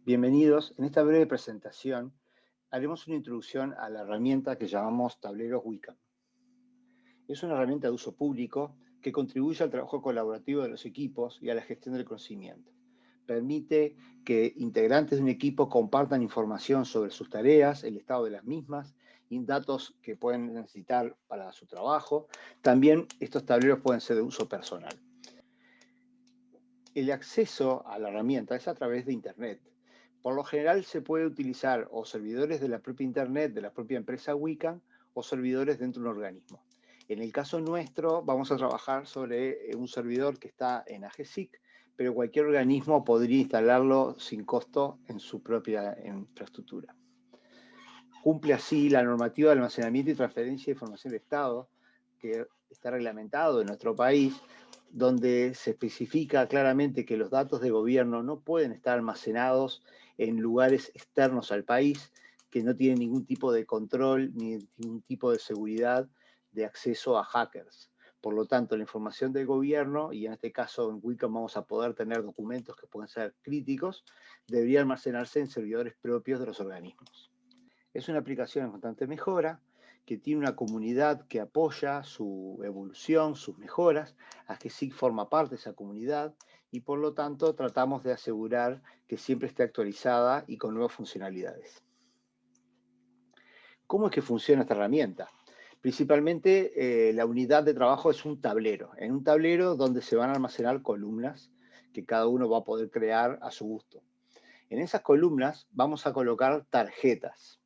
Bienvenidos. En esta breve presentación haremos una introducción a la herramienta que llamamos Tableros Wicam. Es una herramienta de uso público que contribuye al trabajo colaborativo de los equipos y a la gestión del conocimiento. Permite que integrantes de un equipo compartan información sobre sus tareas, el estado de las mismas y datos que pueden necesitar para su trabajo. También estos tableros pueden ser de uso personal. El acceso a la herramienta es a través de Internet. Por lo general se puede utilizar o servidores de la propia Internet, de la propia empresa Wicam, o servidores dentro de un organismo. En el caso nuestro vamos a trabajar sobre un servidor que está en AGESIC, pero cualquier organismo podría instalarlo sin costo en su propia infraestructura. Cumple así la normativa de almacenamiento y transferencia de información de Estado, que está reglamentado en nuestro país, donde se especifica claramente que los datos de gobierno no pueden estar almacenados en lugares externos al país, que no tienen ningún tipo de control ni ningún tipo de seguridad de acceso a hackers. Por lo tanto, la información del gobierno, y en este caso en Wicam vamos a poder tener documentos que pueden ser críticos, debería almacenarse en servidores propios de los organismos. Es una aplicación en constante mejora, que tiene una comunidad que apoya su evolución, sus mejoras. AGESIC forma parte de esa comunidad y por lo tanto tratamos de asegurar que siempre esté actualizada y con nuevas funcionalidades. ¿Cómo es que funciona esta herramienta? Principalmente la unidad de trabajo es un tablero. En un tablero donde se van a almacenar columnas que cada uno va a poder crear a su gusto. En esas columnas vamos a colocar tarjetas.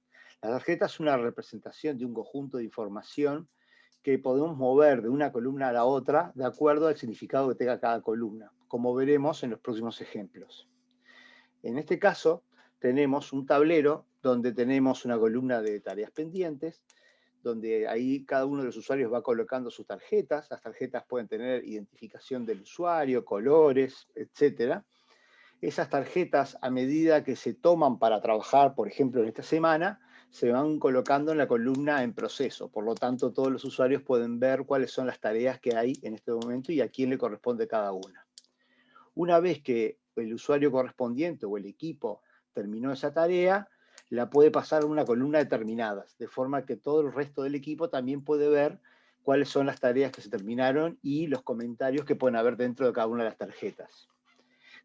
La tarjeta es una representación de un conjunto de información que podemos mover de una columna a la otra de acuerdo al significado que tenga cada columna, como veremos en los próximos ejemplos. En este caso, tenemos un tablero donde tenemos una columna de tareas pendientes, donde ahí cada uno de los usuarios va colocando sus tarjetas. Las tarjetas pueden tener identificación del usuario, colores, etcétera. Esas tarjetas, a medida que se toman para trabajar, por ejemplo, en esta semana, se van colocando en la columna en proceso. Por lo tanto, todos los usuarios pueden ver cuáles son las tareas que hay en este momento y a quién le corresponde cada una. Una vez que el usuario correspondiente o el equipo terminó esa tarea, la puede pasar a una columna determinadas, de forma que todo el resto del equipo también puede ver cuáles son las tareas que se terminaron y los comentarios que pueden haber dentro de cada una de las tarjetas.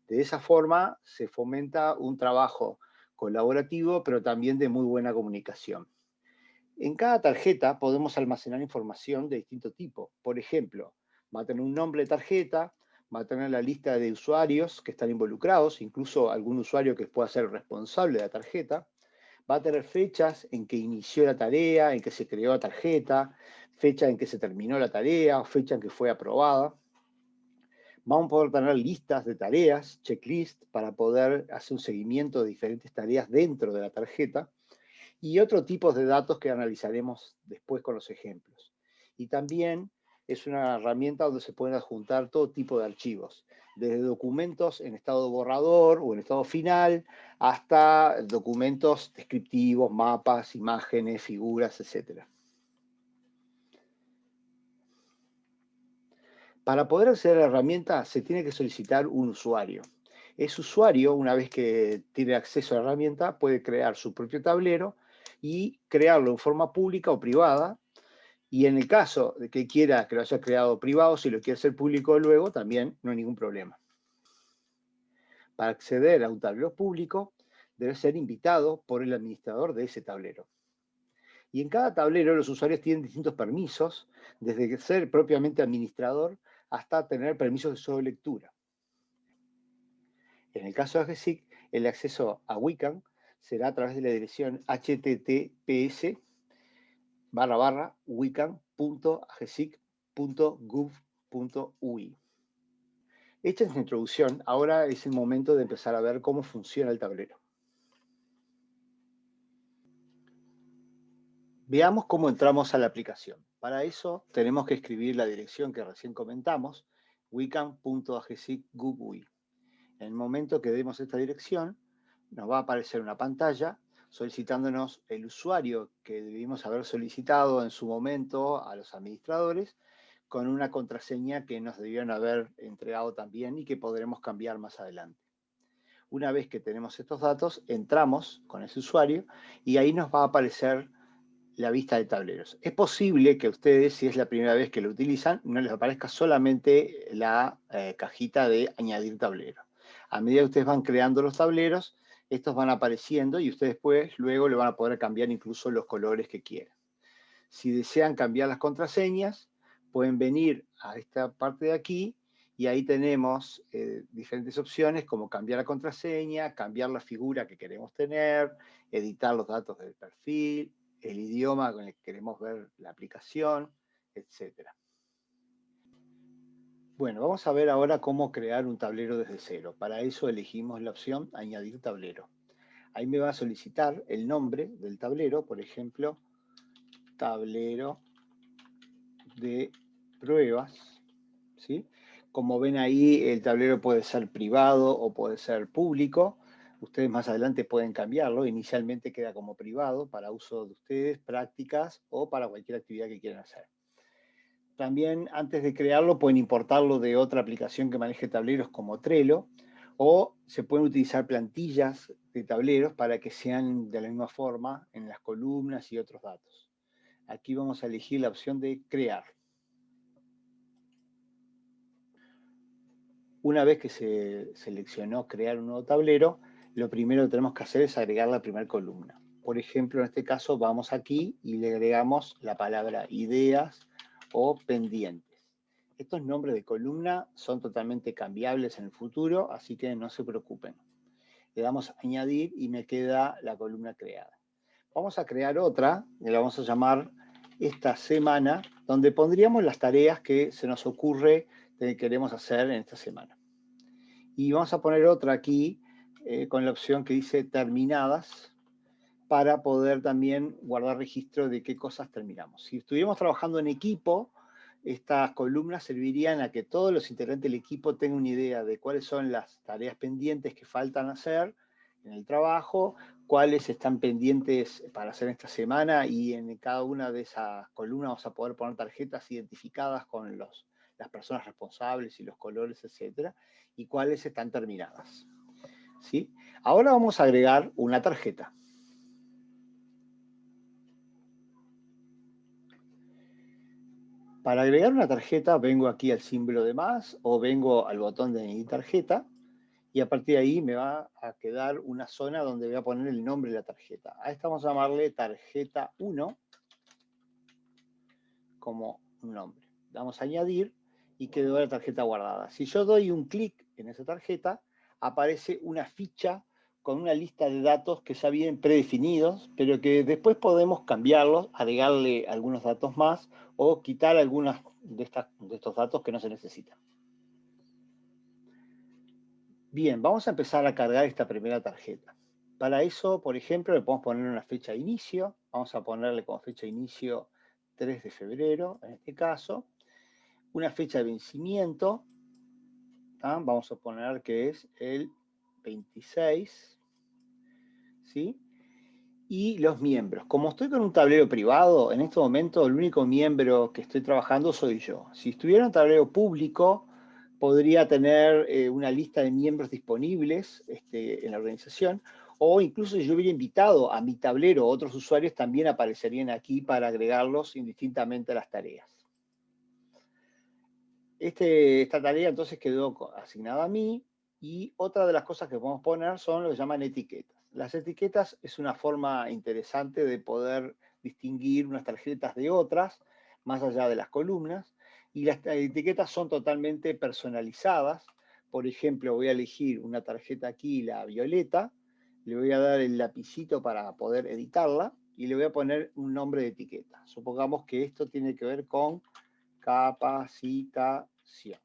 De esa forma se fomenta un trabajo colaborativo, pero también de muy buena comunicación. En cada tarjeta podemos almacenar información de distinto tipo. Por ejemplo, va a tener un nombre de tarjeta, va a tener la lista de usuarios que están involucrados, incluso algún usuario que pueda ser responsable de la tarjeta. Va a tener fechas en que inició la tarea, en que se creó la tarjeta, fecha en que se terminó la tarea, fecha en que fue aprobada. Vamos a poder tener listas de tareas, checklist, para poder hacer un seguimiento de diferentes tareas dentro de la tarjeta y otros tipos de datos que analizaremos después con los ejemplos. Y también es una herramienta donde se pueden adjuntar todo tipo de archivos, desde documentos en estado borrador o en estado final, hasta documentos descriptivos, mapas, imágenes, figuras, etc. Para poder acceder a la herramienta se tiene que solicitar un usuario. Ese usuario, una vez que tiene acceso a la herramienta, puede crear su propio tablero y crearlo en forma pública o privada. Y en el caso de que quiera que lo haya creado privado, si lo quiere hacer público luego, también no hay ningún problema. Para acceder a un tablero público, debe ser invitado por el administrador de ese tablero. Y en cada tablero los usuarios tienen distintos permisos, desde ser propiamente administrador hasta tener permisos de solo lectura. En el caso de AGESIC, el acceso a Wicam será a través de la dirección https://wicam.agesic.gov.ui. Hecha esta introducción, ahora es el momento de empezar a ver cómo funciona el tablero. Veamos cómo entramos a la aplicación. Para eso tenemos que escribir la dirección que recién comentamos, wicam.agesic.gov.ui. En el momento que demos esta dirección, nos va a aparecer una pantalla solicitándonos el usuario que debimos haber solicitado en su momento a los administradores, con una contraseña que nos debieron haber entregado también y que podremos cambiar más adelante. Una vez que tenemos estos datos, entramos con ese usuario y ahí nos va a aparecer la vista de tableros. Es posible que a ustedes, si es la primera vez que lo utilizan, no les aparezca solamente la cajita de añadir tablero. A medida que ustedes van creando los tableros, estos van apareciendo y ustedes luego le van a poder cambiar incluso los colores que quieran. Si desean cambiar las contraseñas, pueden venir a esta parte de aquí y ahí tenemos diferentes opciones como cambiar la contraseña, cambiar la figura que queremos tener, editar los datos del perfil, el idioma con el que queremos ver la aplicación, etc. Bueno, vamos a ver ahora cómo crear un tablero desde cero. Para eso elegimos la opción añadir tablero. Ahí me va a solicitar el nombre del tablero, por ejemplo, tablero de pruebas, ¿sí? Como ven ahí, el tablero puede ser privado o puede ser público. Ustedes más adelante pueden cambiarlo. Inicialmente queda como privado para uso de ustedes, prácticas o para cualquier actividad que quieran hacer. También antes de crearlo pueden importarlo de otra aplicación que maneje tableros como Trello o se pueden utilizar plantillas de tableros para que sean de la misma forma en las columnas y otros datos. Aquí vamos a elegir la opción de crear. Una vez que se seleccionó crear un nuevo tablero, lo primero que tenemos que hacer es agregar la primera columna. Por ejemplo, en este caso vamos aquí y le agregamos la palabra ideas o pendientes. Estos nombres de columna son totalmente cambiables en el futuro, así que no se preocupen. Le damos a añadir y me queda la columna creada. Vamos a crear otra, y la vamos a llamar esta semana, donde pondríamos las tareas que se nos ocurre que queremos hacer en esta semana. Y vamos a poner otra aquí con la opción que dice terminadas para poder también guardar registro de qué cosas terminamos. Si estuviéramos trabajando en equipo, estas columnas servirían a que todos los integrantes del equipo tengan una idea de cuáles son las tareas pendientes que faltan hacer en el trabajo, cuáles están pendientes para hacer esta semana y en cada una de esas columnas vamos a poder poner tarjetas identificadas con las personas responsables y los colores, etcétera, y cuáles están terminadas. ¿Sí? Ahora vamos a agregar una tarjeta. Para agregar una tarjeta vengo aquí al símbolo de más o vengo al botón de añadir tarjeta y a partir de ahí me va a quedar una zona donde voy a poner el nombre de la tarjeta. A esta vamos a llamarle tarjeta 1 como un nombre. Damos a añadir y quedó la tarjeta guardada. Si yo doy un clic en esa tarjeta, aparece una ficha con una lista de datos que ya vienen predefinidos, pero que después podemos cambiarlos, agregarle algunos datos más o quitar algunos de estos datos que no se necesitan. Bien, vamos a empezar a cargar esta primera tarjeta. Para eso, por ejemplo, le podemos poner una fecha de inicio. Vamos a ponerle como fecha de inicio 3 de febrero, en este caso. Una fecha de vencimiento. Vamos a poner que es el 26. ¿Sí? Y los miembros. Como estoy con un tablero privado, en este momento el único miembro que estoy trabajando soy yo. Si estuviera un tablero público, podría tener una lista de miembros disponibles en la organización, o incluso si yo hubiera invitado a mi tablero a otros usuarios, también aparecerían aquí para agregarlos indistintamente a las tareas. Esta tarea entonces quedó asignada a mí, y otra de las cosas que podemos poner son lo que llaman etiquetas. Las etiquetas es una forma interesante de poder distinguir unas tarjetas de otras, más allá de las columnas, y las etiquetas son totalmente personalizadas. Por ejemplo, voy a elegir una tarjeta aquí, la violeta, le voy a dar el lapicito para poder editarla, y le voy a poner un nombre de etiqueta. Supongamos que esto tiene que ver con capacitación.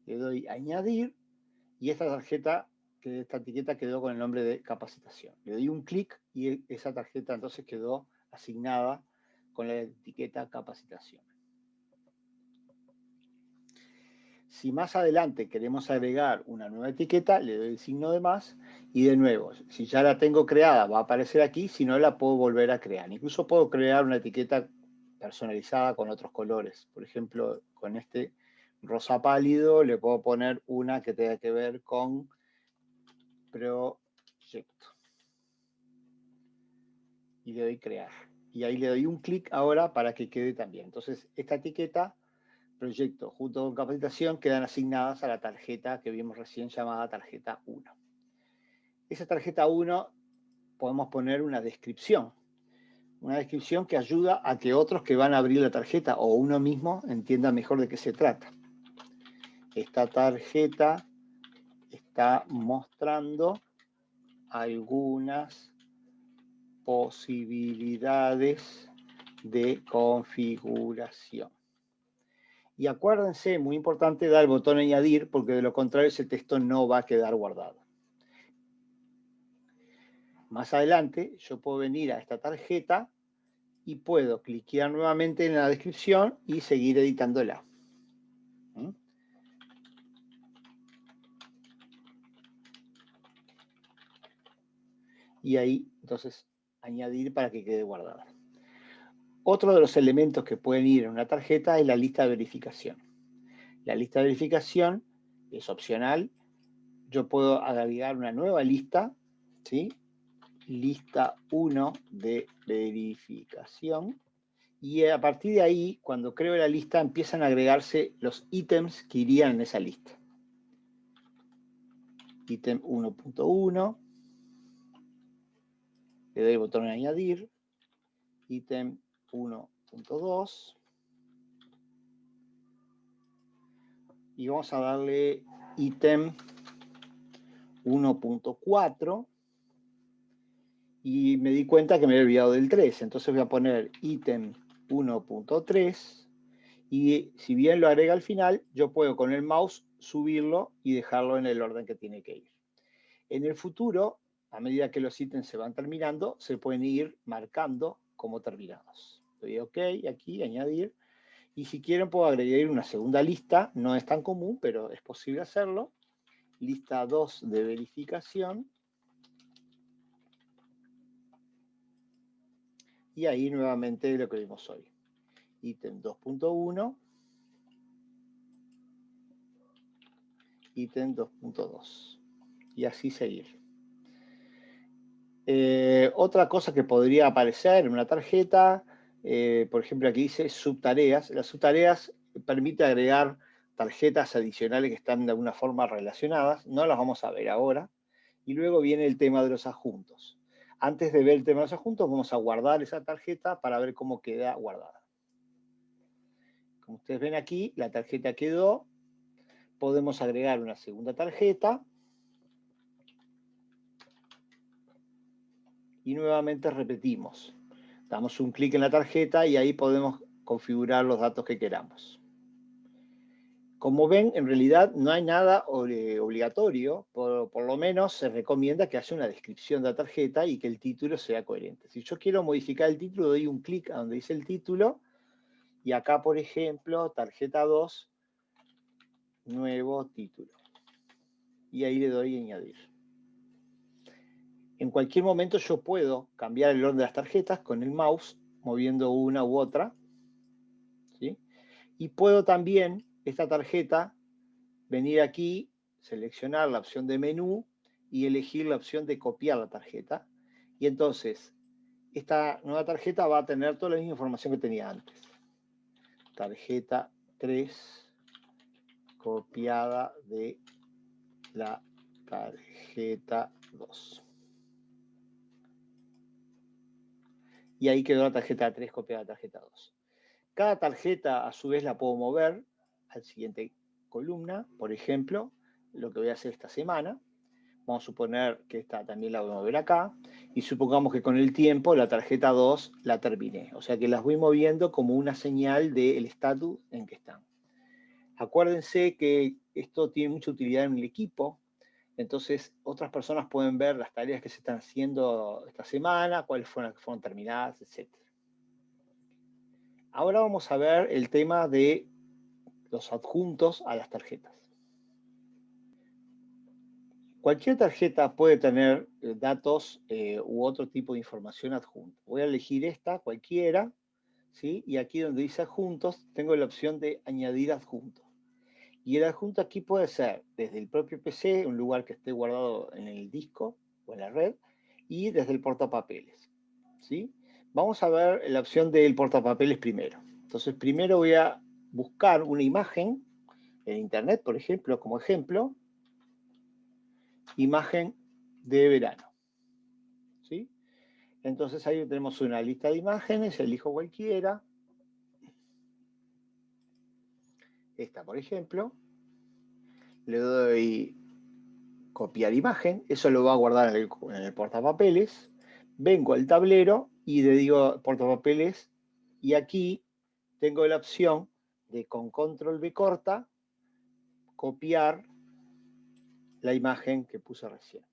Le doy a añadir y esta etiqueta quedó con el nombre de capacitación. Le doy un clic y esa tarjeta entonces quedó asignada con la etiqueta capacitación. Si más adelante queremos agregar una nueva etiqueta, le doy el signo de más y de nuevo, si ya la tengo creada va a aparecer aquí, si no la puedo volver a crear. Incluso puedo crear una etiqueta personalizada con otros colores. Por ejemplo, con este rosa pálido le puedo poner una que tenga que ver con proyecto. Y le doy crear. Y ahí le doy un clic ahora para que quede también. Entonces, esta etiqueta, proyecto, junto con capacitación, quedan asignadas a la tarjeta que vimos recién llamada tarjeta 1. Esa tarjeta 1 podemos poner una descripción. Una descripción que ayuda a que otros que van a abrir la tarjeta o uno mismo entienda mejor de qué se trata. Esta tarjeta está mostrando algunas posibilidades de configuración. Y acuérdense, muy importante, dar el botón añadir, porque de lo contrario ese texto no va a quedar guardado. Más adelante yo puedo venir a esta tarjeta y puedo cliquear nuevamente en la descripción y seguir editándola. Y ahí, entonces, añadir para que quede guardada. Otro de los elementos que pueden ir en una tarjeta es la lista de verificación. La lista de verificación es opcional. Yo puedo agregar una nueva lista, ¿sí? Lista 1 de verificación. Y a partir de ahí, cuando creo la lista, empiezan a agregarse los ítems que irían en esa lista. Ítem 1.1. Le doy el botón de añadir. Ítem 1.2. Y vamos a darle ítem 1.4. Y me di cuenta que me había olvidado del 3. Entonces voy a poner ítem 1.3. Y si bien lo agrega al final, yo puedo con el mouse subirlo y dejarlo en el orden que tiene que ir. En el futuro, a medida que los ítems se van terminando, se pueden ir marcando como terminados. Le doy OK, aquí, añadir. Y si quieren puedo agregar una segunda lista. No es tan común, pero es posible hacerlo. Lista 2 de verificación. Y ahí nuevamente lo que vimos hoy. Ítem 2.1. Ítem 2.2. Y así seguir. Otra cosa que podría aparecer en una tarjeta, por ejemplo aquí dice subtareas. Las subtareas permiten agregar tarjetas adicionales que están de alguna forma relacionadas. No las vamos a ver ahora. Y luego viene el tema de los adjuntos. Antes de ver el tema de los adjuntos, vamos a guardar esa tarjeta para ver cómo queda guardada. Como ustedes ven aquí, la tarjeta quedó. Podemos agregar una segunda tarjeta. Y nuevamente repetimos. Damos un clic en la tarjeta y ahí podemos configurar los datos que queramos. Como ven, en realidad no hay nada obligatorio, por lo menos se recomienda que haya una descripción de la tarjeta y que el título sea coherente. Si yo quiero modificar el título, doy un clic a donde dice el título y acá, por ejemplo, tarjeta 2, nuevo título. Y ahí le doy añadir. En cualquier momento yo puedo cambiar el orden de las tarjetas con el mouse, moviendo una u otra. ¿Sí? Y puedo también, esta tarjeta, venir aquí, seleccionar la opción de menú y elegir la opción de copiar la tarjeta. Y entonces, esta nueva tarjeta va a tener toda la misma información que tenía antes. Tarjeta 3, copiada de la tarjeta 2. Y ahí quedó la tarjeta 3 copiada de la tarjeta 2. Cada tarjeta, a su vez, la puedo mover al siguiente columna. Por ejemplo, lo que voy a hacer esta semana. Vamos a suponer que esta también la voy a mover acá. Y supongamos que con el tiempo la tarjeta 2 la terminé. O sea que las voy moviendo como una señal del estatus en que están. Acuérdense que esto tiene mucha utilidad en el equipo. Entonces, otras personas pueden ver las tareas que se están haciendo esta semana, cuáles fueron las que fueron terminadas, etc. Ahora vamos a ver el tema de los adjuntos a las tarjetas. Cualquier tarjeta puede tener datos u otro tipo de información adjunta. Voy a elegir esta, cualquiera, ¿sí? Y aquí donde dice adjuntos, tengo la opción de añadir adjuntos. Y el adjunto aquí puede ser desde el propio PC, un lugar que esté guardado en el disco o en la red, y desde el portapapeles, ¿sí? Vamos a ver la opción del portapapeles primero. Entonces, primero voy a buscar una imagen en internet, por ejemplo, como ejemplo, imagen de verano, ¿sí? Entonces ahí tenemos una lista de imágenes, elijo cualquiera. Esta, por ejemplo. Le doy copiar imagen, eso lo va a guardar en el portapapeles. Vengo al tablero y le digo portapapeles y aquí tengo la opción de con control B corta copiar la imagen que puse recién.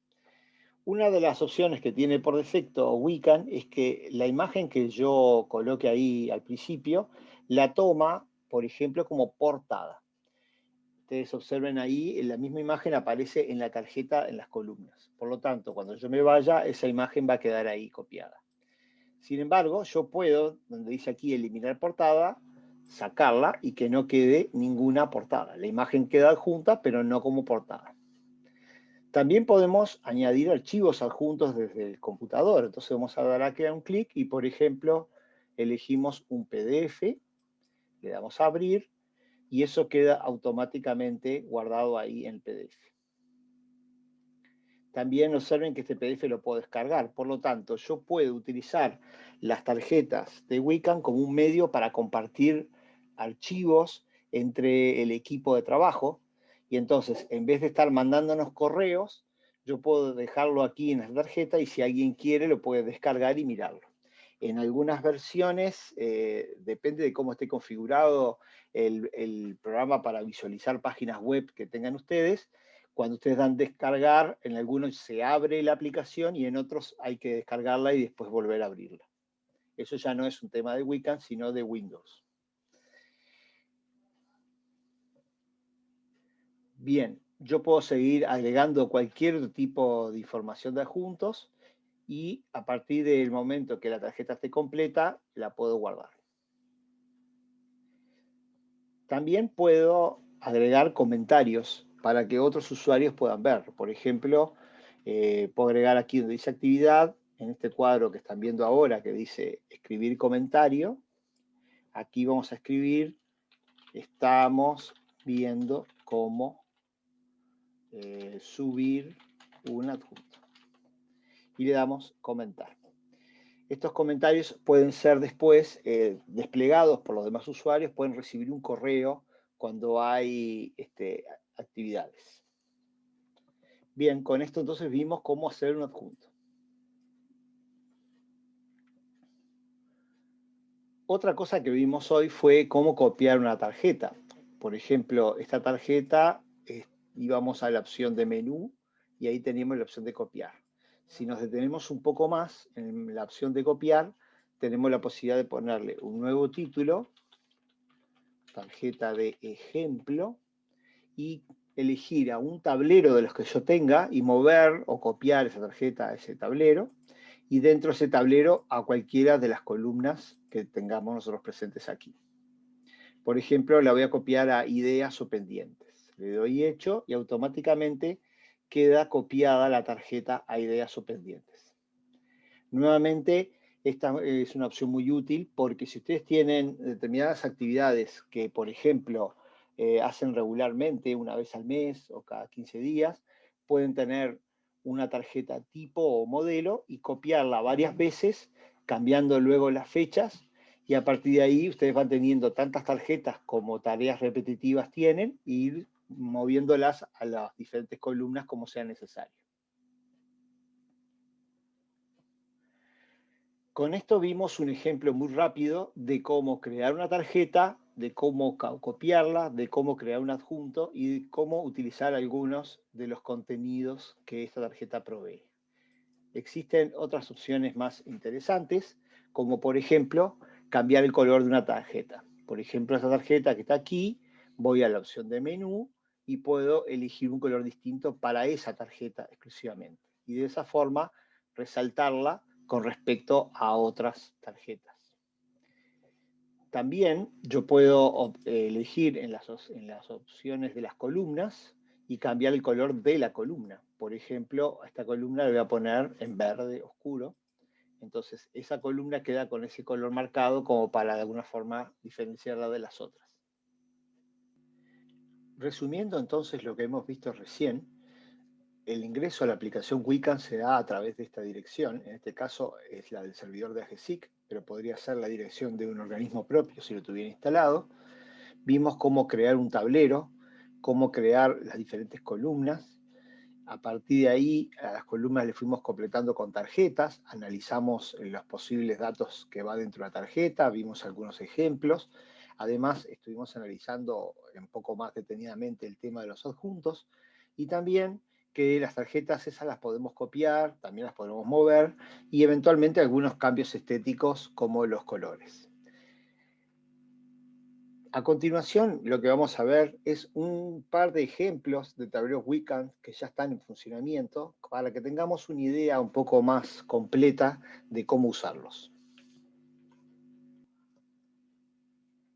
Una de las opciones que tiene por defecto Wiccan es que la imagen que yo coloque ahí al principio la toma, por ejemplo, como portada. Ustedes observen ahí, la misma imagen aparece en la tarjeta en las columnas. Por lo tanto, cuando yo me vaya, esa imagen va a quedar ahí copiada. Sin embargo, yo puedo, donde dice aquí eliminar portada, sacarla y que no quede ninguna portada. La imagen queda adjunta, pero no como portada. También podemos añadir archivos adjuntos desde el computador. Entonces vamos a dar aquí un clic y, por ejemplo, elegimos un PDF, le damos a abrir y eso queda automáticamente guardado ahí en el PDF. También observen que este PDF lo puedo descargar, por lo tanto, yo puedo utilizar las tarjetas de Wiccan como un medio para compartir archivos entre el equipo de trabajo, y entonces, en vez de estar mandándonos correos, yo puedo dejarlo aquí en la tarjeta y si alguien quiere lo puede descargar y mirarlo. En algunas versiones, depende de cómo esté configurado el programa para visualizar páginas web que tengan ustedes. Cuando ustedes dan descargar, en algunos se abre la aplicación y en otros hay que descargarla y después volver a abrirla. Eso ya no es un tema de Wiccan, sino de Windows. Bien, yo puedo seguir agregando cualquier tipo de información de adjuntos y a partir del momento que la tarjeta esté completa, la puedo guardar. También puedo agregar comentarios para que otros usuarios puedan ver. Por ejemplo, puedo agregar aquí donde dice actividad, en este cuadro que están viendo ahora que dice escribir comentario. Aquí vamos a escribir, estamos viendo cómo subir un adjunto. Y le damos comentar. Estos comentarios pueden ser después desplegados por los demás usuarios, pueden recibir un correo cuando hay actividades. Bien, con esto entonces vimos cómo hacer un adjunto. Otra cosa que vimos hoy fue cómo copiar una tarjeta. Por ejemplo, esta tarjeta íbamos a la opción de menú y ahí teníamos la opción de copiar. Si nos detenemos un poco más en la opción de copiar, tenemos la posibilidad de ponerle un nuevo título, tarjeta de ejemplo, y elegir a un tablero de los que yo tenga y mover o copiar esa tarjeta a ese tablero y dentro de ese tablero a cualquiera de las columnas que tengamos nosotros presentes aquí. Por ejemplo, la voy a copiar a ideas o pendientes. Le doy hecho y automáticamente queda copiada la tarjeta a ideas o pendientes. Nuevamente, esta es una opción muy útil porque si ustedes tienen determinadas actividades que, por ejemplo, hacen regularmente una vez al mes o cada 15 días, pueden tener una tarjeta tipo o modelo y copiarla varias veces, cambiando luego las fechas, y a partir de ahí ustedes van teniendo tantas tarjetas como tareas repetitivas tienen, e ir moviéndolas a las diferentes columnas como sea necesario. Con esto vimos un ejemplo muy rápido de cómo crear una tarjeta, de cómo copiarla, de cómo crear un adjunto y de cómo utilizar algunos de los contenidos que esta tarjeta provee. Existen otras opciones más interesantes, como por ejemplo, cambiar el color de una tarjeta. Por ejemplo, esta tarjeta que está aquí, voy a la opción de menú y puedo elegir un color distinto para esa tarjeta exclusivamente. Y de esa forma, resaltarla con respecto a otras tarjetas. También yo puedo elegir en en las opciones de las columnas y cambiar el color de la columna. Por ejemplo, a esta columna le voy a poner en verde oscuro. Entonces, esa columna queda con ese color marcado como para de alguna forma diferenciarla de las otras. Resumiendo entonces lo que hemos visto recién, el ingreso a la aplicación Wiccan se da a través de esta dirección. En este caso es la del servidor de AGESIC, pero podría ser la dirección de un organismo propio si lo tuviera instalado. Vimos cómo crear un tablero, cómo crear las diferentes columnas. A partir de ahí, a las columnas le fuimos completando con tarjetas, analizamos los posibles datos que va dentro de la tarjeta, vimos algunos ejemplos. Además, estuvimos analizando un poco más detenidamente el tema de los adjuntos y también que las tarjetas esas las podemos copiar, también las podemos mover y eventualmente algunos cambios estéticos como los colores. A continuación, lo que vamos a ver es un par de ejemplos de tableros Wiccan que ya están en funcionamiento para que tengamos una idea un poco más completa de cómo usarlos.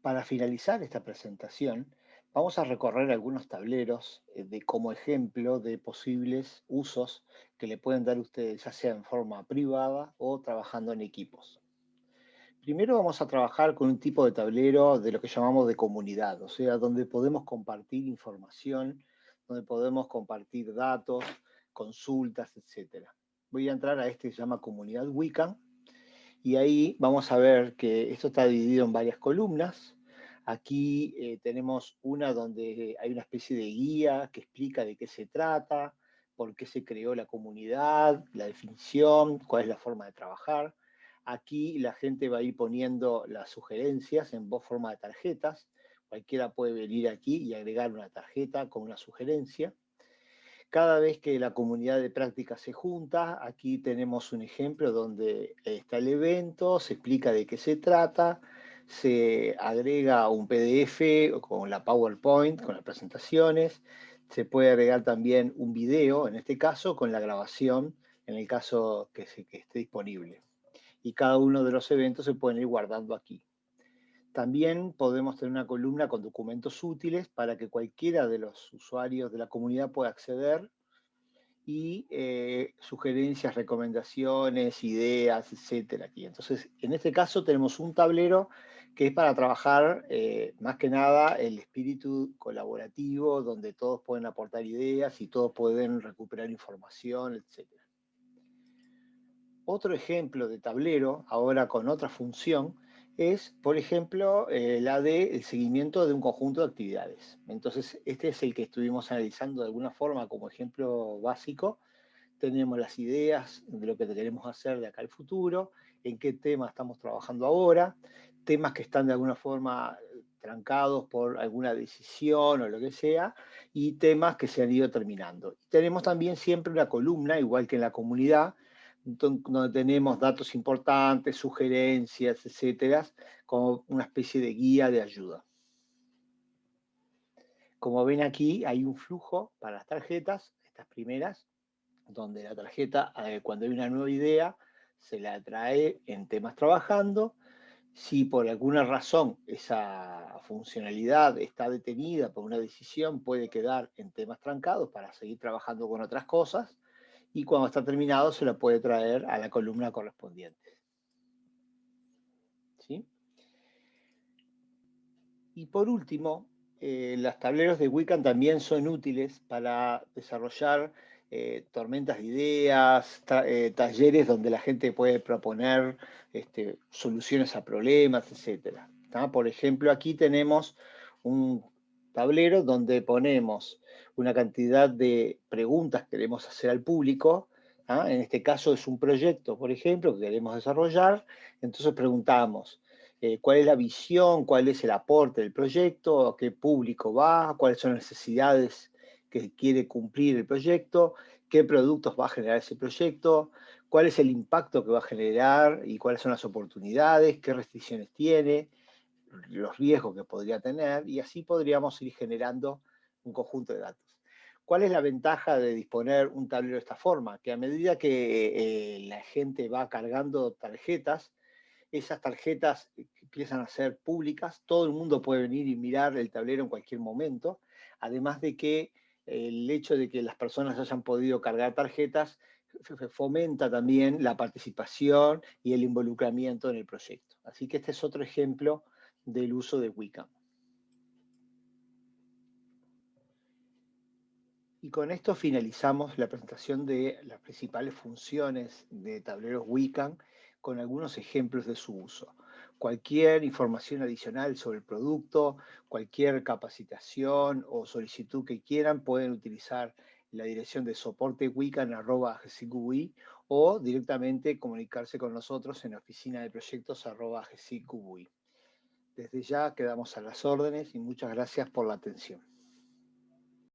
Para finalizar esta presentación, vamos a recorrer algunos tableros como ejemplo de posibles usos que le pueden dar ustedes, ya sea en forma privada o trabajando en equipos. Primero vamos a trabajar con un tipo de tablero de lo que llamamos de comunidad, o sea, donde podemos compartir información, donde podemos compartir datos, consultas, etc. Voy a entrar a este que se llama Comunidad Wiccan, y ahí vamos a ver que esto está dividido en varias columnas. Aquí tenemos una donde hay una especie de guía que explica de qué se trata, por qué se creó la comunidad, la definición, cuál es la forma de trabajar. Aquí la gente va a ir poniendo las sugerencias en forma de tarjetas. Cualquiera puede venir aquí y agregar una tarjeta con una sugerencia. Cada vez que la comunidad de práctica se junta, aquí tenemos un ejemplo donde está el evento, se explica de qué se trata, se agrega un PDF con la PowerPoint, con las presentaciones, se puede agregar también un video, en este caso, con la grabación, en el caso que esté disponible. Y cada uno de los eventos se pueden ir guardando aquí. También podemos tener una columna con documentos útiles para que cualquiera de los usuarios de la comunidad pueda acceder y sugerencias, recomendaciones, ideas, etcétera. Aquí. Entonces, en este caso tenemos un tablero que es para trabajar más que nada el espíritu colaborativo, donde todos pueden aportar ideas y todos pueden recuperar información, etcétera. Otro ejemplo de tablero, ahora con otra función, es, por ejemplo, la del seguimiento de un conjunto de actividades. Entonces, este es el que estuvimos analizando de alguna forma como ejemplo básico. Tenemos las ideas de lo que queremos hacer de acá al futuro, en qué tema estamos trabajando ahora, temas que están de alguna forma trancados por alguna decisión o lo que sea, y temas que se han ido terminando. Tenemos también siempre una columna, igual que en la comunidad, donde tenemos datos importantes, sugerencias, etcétera, como una especie de guía de ayuda. Como ven aquí, hay un flujo para las tarjetas, estas primeras, donde la tarjeta, cuando hay una nueva idea, se la trae en temas trabajando. Si por alguna razón esa funcionalidad está detenida por una decisión, puede quedar en temas trancados para seguir trabajando con otras cosas. Y cuando está terminado, se la puede traer a la columna correspondiente. ¿Sí? Y por último, los tableros de Wiccan también son útiles para desarrollar tormentas de ideas, talleres donde la gente puede proponer soluciones a problemas, etc. Por ejemplo, aquí tenemos un tablero donde ponemos una cantidad de preguntas que queremos hacer al público. En este caso es un proyecto, por ejemplo, que queremos desarrollar. Entonces preguntamos, cuál es la visión, cuál es el aporte del proyecto, a qué público va, cuáles son las necesidades que quiere cumplir el proyecto, qué productos va a generar ese proyecto, cuál es el impacto que va a generar y cuáles son las oportunidades, qué restricciones tiene, los riesgos que podría tener, y así podríamos ir generando un conjunto de datos. ¿Cuál es la ventaja de disponer un tablero de esta forma? Que a medida que la gente va cargando tarjetas, esas tarjetas empiezan a ser públicas, todo el mundo puede venir y mirar el tablero en cualquier momento, además de que el hecho de que las personas hayan podido cargar tarjetas fomenta también la participación y el involucramiento en el proyecto. Así que este es otro ejemplo del uso de Wicam. Y con esto finalizamos la presentación de las principales funciones de tableros Wicam con algunos ejemplos de su uso. Cualquier información adicional sobre el producto, cualquier capacitación o solicitud que quieran, pueden utilizar la dirección de soporte wicam@gcqui o directamente comunicarse con nosotros en la oficina de proyectos@gcqui. Desde ya quedamos a las órdenes y muchas gracias por la atención.